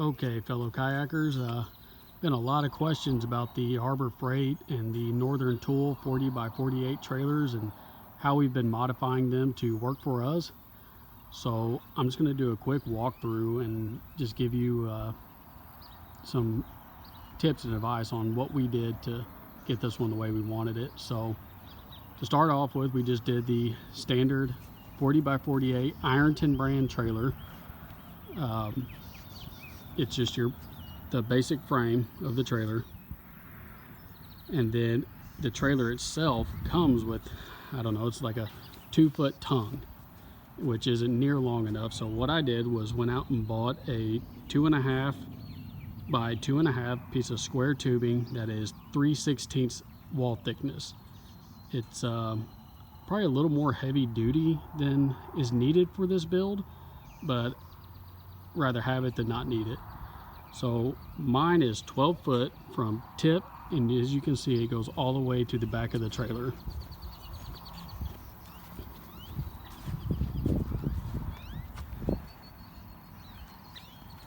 Okay, fellow kayakers, been a lot of questions about the Harbor Freight and the Northern Tool 40 by 48 trailers and how we've been modifying them to work for us. So I'm just going to do a quick walkthrough and just give you some tips and advice on what we did to get this one the way we wanted it. So to start off with, we just did the standard 40 by 48 Ironton brand trailer. It's just the basic frame of the trailer, and then the trailer itself comes with, I don't know, it's like a 2-foot tongue, which isn't near long enough. So what I did was went out and bought a 2.5 by 2.5 piece of square tubing that is 3/16 wall thickness. It's probably a little more heavy duty than is needed for this build, but rather have it than not need it. So mine is 12 foot from tip, and as you can see, it goes all the way to the back of the trailer.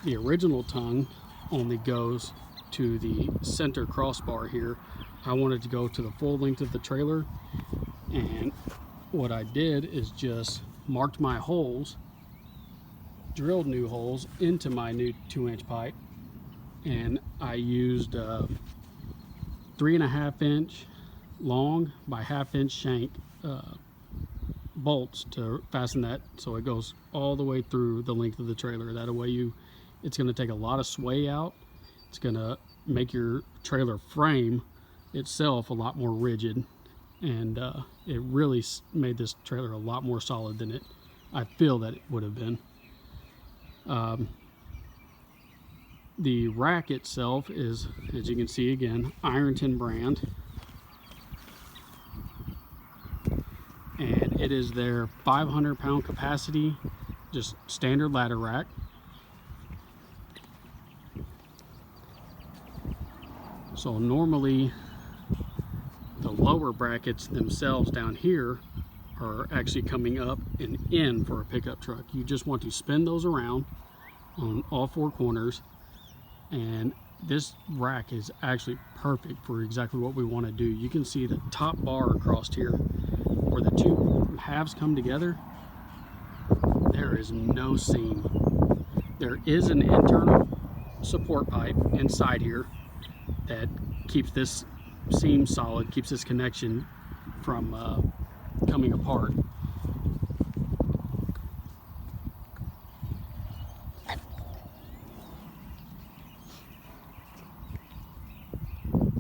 The original tongue only goes to the center crossbar here. I wanted to go to the full length of the trailer, and what I did is just marked my holes, drilled new holes into my new 2-inch pipe, and I used 3.5 inch long by 1/2 inch shank bolts to fasten that, so it goes all the way through the length of the trailer. That way it's going to take a lot of sway out. It's going to make your trailer frame itself a lot more rigid, and it really made this trailer a lot more solid than I feel that it would have been. The rack itself is, as you can see again, Ironton brand, and it is their 500-pound capacity, just standard ladder rack. So normally the lower brackets themselves down here are actually coming up and in for a pickup truck. You just want to spin those around on all 4 corners, and this rack is actually perfect for exactly what we want to do. You can see the top bar across here where the 2 halves come together. There is no seam. There is an internal support pipe inside here that keeps this seam solid, keeps this connection from coming apart.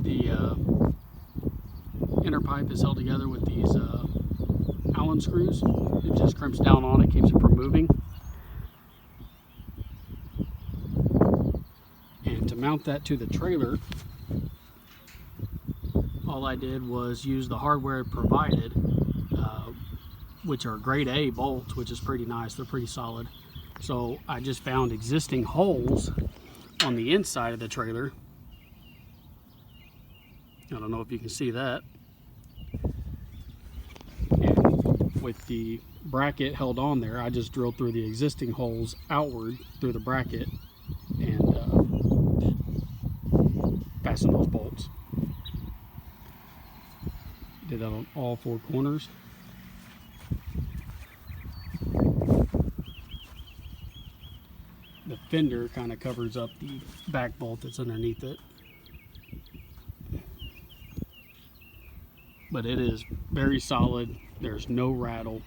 The inner pipe is held together with these Allen screws. It just crimps down on it, keeps it from moving. And to mount that to the trailer, all I did was use the hardware provided, which are grade A bolts, which is pretty nice. They're pretty solid. So I just found existing holes on the inside of the trailer. I don't know if you can see that. And with the bracket held on there, I just drilled through the existing holes outward through the bracket and fastened those bolts. Did that on all 4 corners. The fender kind of covers up the back bolt that's underneath it. But it is very solid. There's no rattle.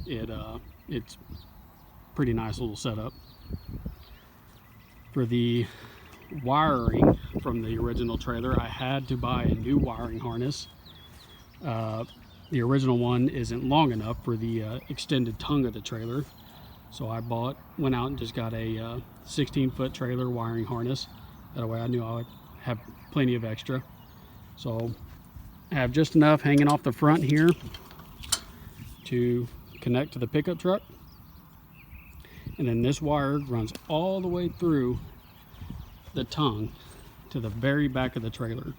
It's pretty nice little setup. For the wiring from the original trailer, I had to buy a new wiring harness. The original one isn't long enough for the extended tongue of the trailer, so I went out and just got a 16-foot trailer wiring harness. That way I knew I would have plenty of extra. So I have just enough hanging off the front here to connect to the pickup truck, and then this wire runs all the way through the tongue to the very back of the trailer.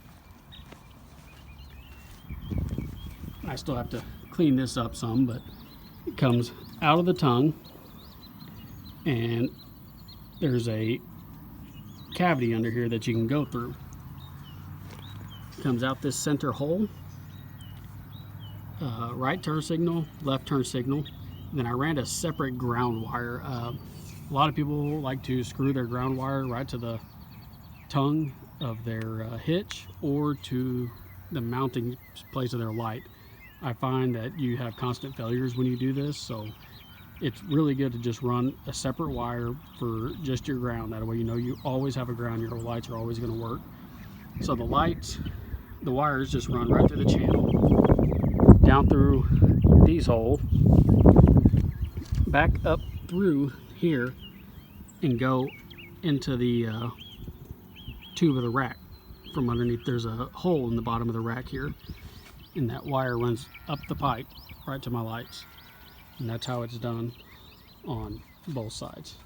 I still have to clean this up some, but it comes out of the tongue, and there's a cavity under here that you can go through. Comes out this center hole, right turn signal, left turn signal. And then I ran a separate ground wire. A lot of people like to screw their ground wire right to the tongue of their hitch or to the mounting place of their light. I find that you have constant failures when you do this, so it's really good to just run a separate wire for just your ground. That way you know you always have a ground, your lights are always going to work. So the wires just run right through the channel, down through these holes, back up through here, and go into the tube of the rack. From underneath, there's a hole in the bottom of the rack here, and that wire runs up the pipe right to my lights. And that's how it's done on both sides.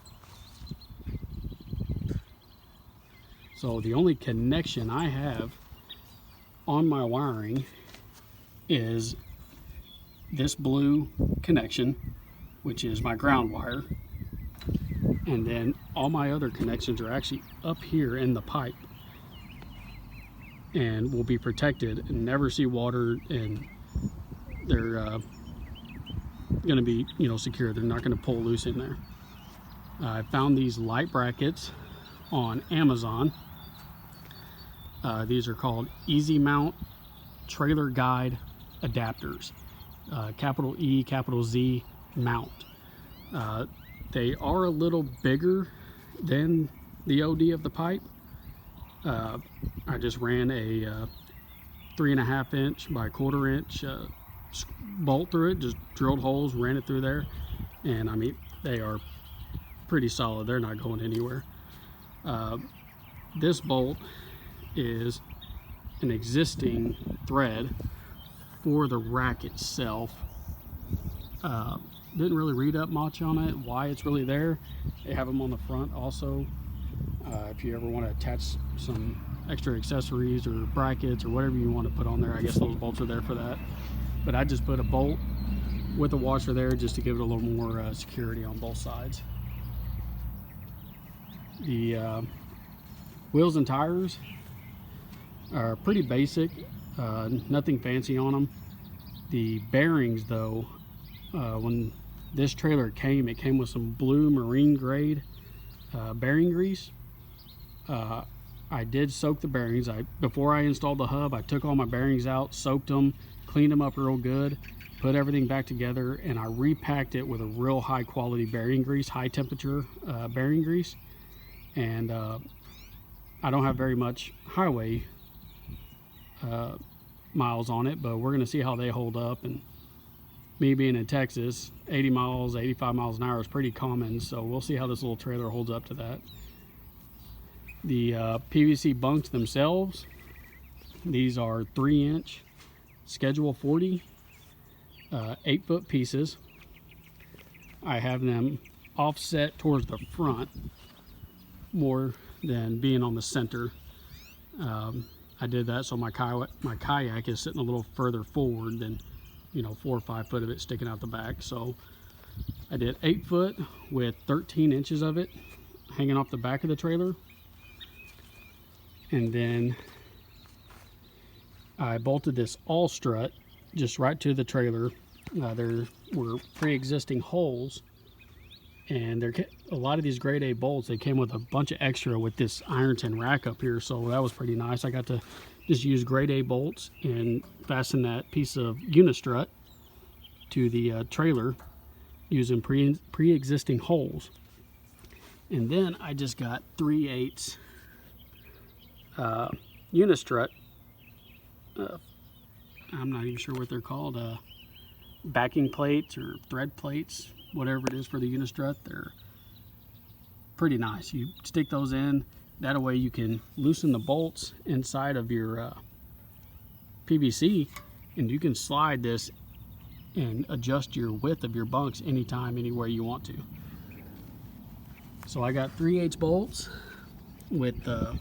So the only connection I have on my wiring is this blue connection, which is my ground wire. And then all my other connections are actually up here in the pipe and will be protected and never see water, and they're going to be, secure. They're not going to pull loose in there. I found these light brackets on Amazon. These are called Easy Mount Trailer Guide Adapters. Capital E, capital Z, mount. They are a little bigger than the OD of the pipe. I just ran a 3.5 inch by 1/4 inch bolt through it, just drilled holes, ran it through there, and I mean, they are pretty solid. They're not going anywhere. This bolt is an existing thread for the rack itself. Didn't really read up much on it, why it's really there. They have them on the front also. If you ever want to attach some extra accessories or brackets or whatever you want to put on there, I guess those bolts are there for that. But I just put a bolt with a washer there just to give it a little more security on both sides. The wheels and tires are pretty basic, nothing fancy on them. The bearings though, when this trailer came, it came with some blue marine grade bearing grease. I did soak the bearings. Before I installed the hub, I took all my bearings out, soaked them, cleaned them up real good, put everything back together, and I repacked it with a real high quality bearing grease, high temperature bearing grease. And I don't have very much highway miles on it, but we're going to see how they hold up. And me being in Texas, 80 miles, 85 miles an hour is pretty common, so we'll see how this little trailer holds up to that. The PVC bunks themselves, these are 3-inch Schedule 40 8-foot pieces. I have them offset towards the front more than being on the center. I did that so my kayak is sitting a little further forward than 4 or 5 foot of it sticking out the back. So I did 8 foot with 13 inches of it hanging off the back of the trailer, and then I bolted this all strut just right to the trailer. There were pre-existing holes, and a lot of these grade A bolts, they came with a bunch of extra with this Ironton rack up here, so that was pretty nice. I got to just use grade A bolts and fasten that piece of unistrut to the trailer using pre-existing holes. And then I just got 3/8 unistrut. I'm not even sure what they're called. Backing plates or thread plates, whatever it is for the unistrut. They're pretty nice. You stick those in. That way you can loosen the bolts inside of your PVC, and you can slide this and adjust your width of your bunks anytime, anywhere you want to. So I got 3/8 bolts with, I'm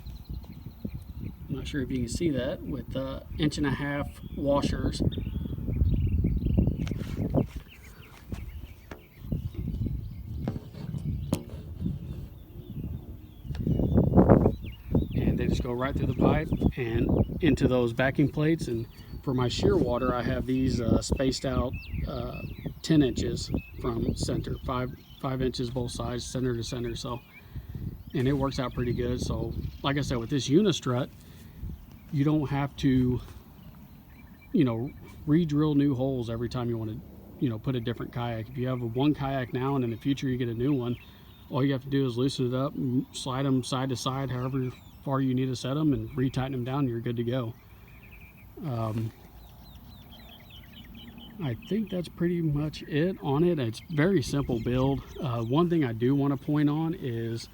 not sure if you can see that, with 1.5 inch washers. they just go right through the pipe and into those backing plates. And for my shear water, I have these spaced out 10 inches from center, five inches both sides, center to center. So, and it works out pretty good. So like I said, with this unistrut, you don't have to, you know, re-drill new holes every time you want to, you know, put a different kayak. If you have one kayak now and in the future you get a new one, all you have to do is loosen it up and slide them side to side however far you need to set them, and retighten them down, and you're good to go. I think that's pretty much it on it. It's very simple build. One thing I do want to point on is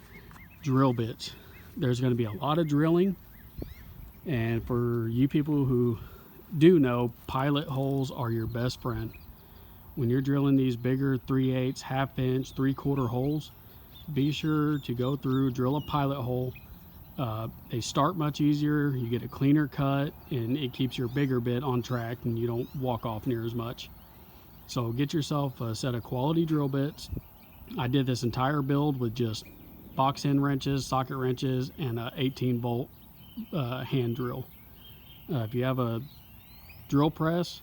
drill bits. There's going to be a lot of drilling, and for you people who do know, pilot holes are your best friend. When you're drilling these bigger 3/8, half inch, 3/4 holes, be sure to go through, drill a pilot hole. They start much easier, you get a cleaner cut, and it keeps your bigger bit on track and you don't walk off near as much. So get yourself a set of quality drill bits. I did this entire build with just box end wrenches, socket wrenches, and a 18-volt hand drill. If you have a drill press,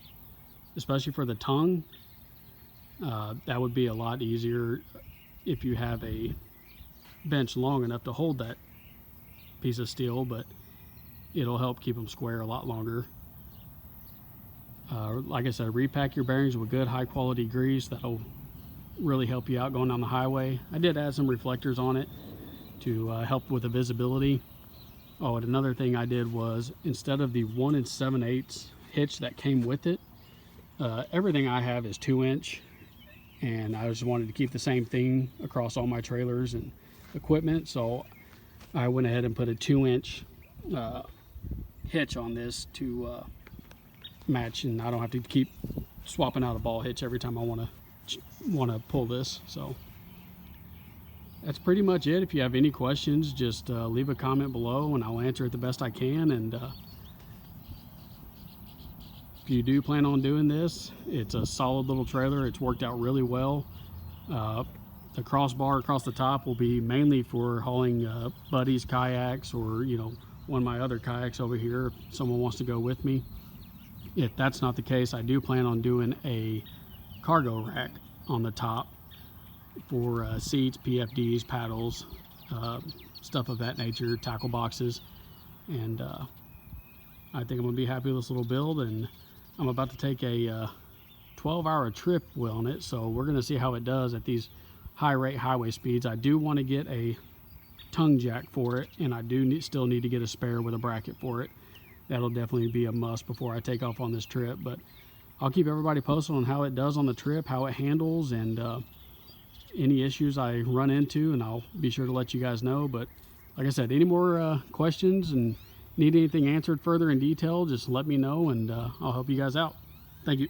especially for the tongue, that would be a lot easier if you have a bench long enough to hold that piece of steel, but it'll help keep them square a lot longer. Like I said, repack your bearings with good high quality grease. That'll really help you out going down the highway. I did add some reflectors on it to help with the visibility. Oh, and another thing I did was, instead of the 1 7/8 hitch that came with it, everything I have is 2-inch, and I just wanted to keep the same thing across all my trailers and equipment, so I went ahead and put a 2-inch hitch on this to match, and I don't have to keep swapping out a ball hitch every time I want to pull this. So that's pretty much it. If you have any questions, just leave a comment below and I'll answer it the best I can. And if you do plan on doing this, it's a solid little trailer. It's worked out really well. The crossbar across the top will be mainly for hauling buddies' kayaks, or, you know, one of my other kayaks over here if someone wants to go with me. If that's not the case, I do plan on doing a cargo rack on the top for seats, PFDs, paddles, stuff of that nature, tackle boxes. And I think I'm gonna be happy with this little build, and I'm about to take a 12-hour trip on it, so we're gonna see how it does at these high rate highway speeds. I do want to get a tongue jack for it, and I do still need to get a spare with a bracket for it. That'll definitely be a must before I take off on this trip, but I'll keep everybody posted on how it does on the trip, how it handles, and any issues I run into, and I'll be sure to let you guys know. But like I said, any more questions and need anything answered further in detail, just let me know, and I'll help you guys out. Thank you.